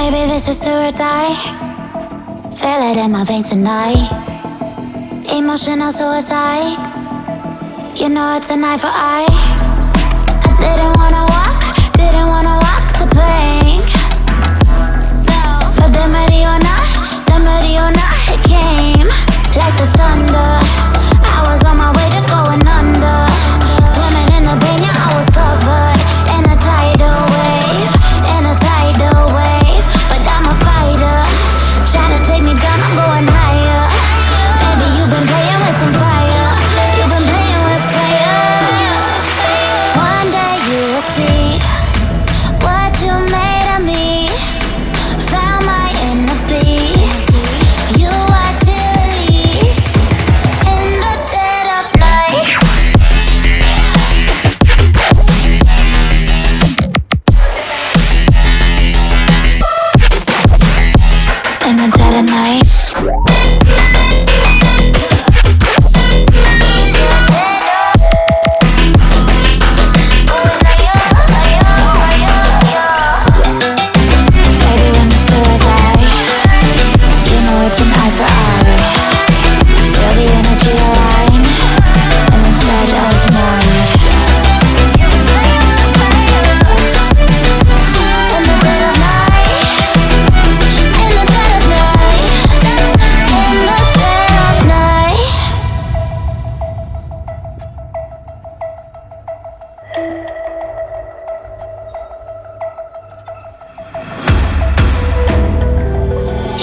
Baby, this is do or die. Feel it in my veins tonight. Emotional suicide. You know it's an eye for eye. I didn't wanna walk the plank. But the Mariona, it came like the thunder. I was on my way to going under. Swimming in the banya, I was covered in a tidal wave, But I'm a fighter. Try to take me down, I'm going higher. Baby, you've been playing with some fire. You've been playing with fire. One day you will see what you made of me. Found my inner peace. You watch it release in the dead of night. In the dead of night. Baby, when it's do or die, you know it's an eye for eye. Feel the energy align in the dead of night. In the dead of night. In the dead of night. In the dead of night.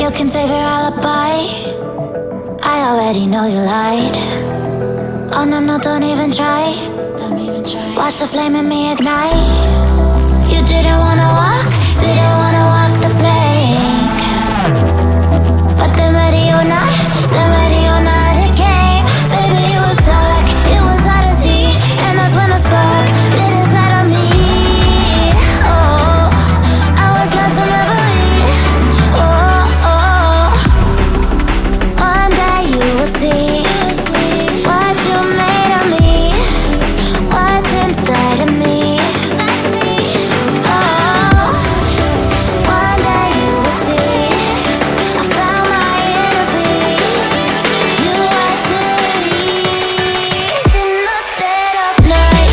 You can save your alibi. I already know you lied. Oh no, no, don't even try. Watch the flame in me ignite. You didn't wanna walk the plank. But the Mariona, it came. Baby, it was dark, it was hard to see. And that's when a spark lit inside of me. Oh, I was lost from reverie. Oh, one day you will see what you made of me, what's inside of me. Oh, one day you will see I found my inner peace. You watch it release in the dead of night.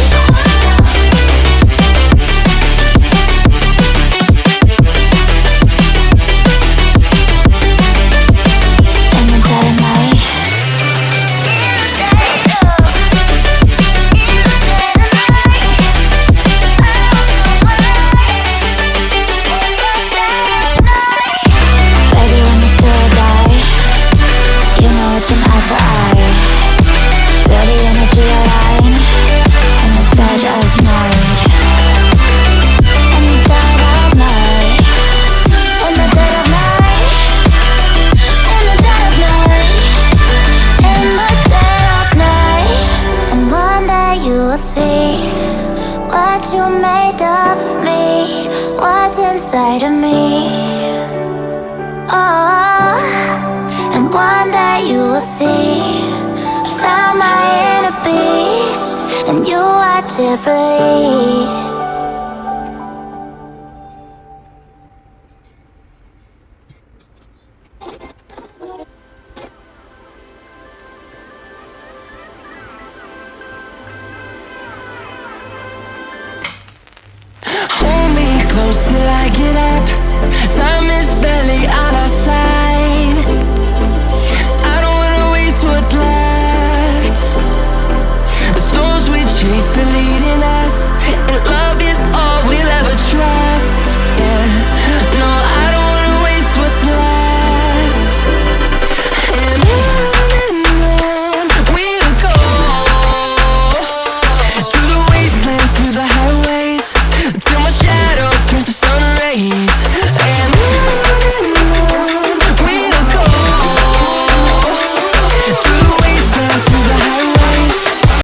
In the dead of night. Baby, when it's do or die, you know it's an eye for eye. Feel the energy align in the dead of night. In the dead of night. In the dead of night. In the dead of night. In the dead of night. And one day you will see what you made of me, what's inside of me. Oh, and one day you will see I found my inner beast, and you watch it release. Hold me close till I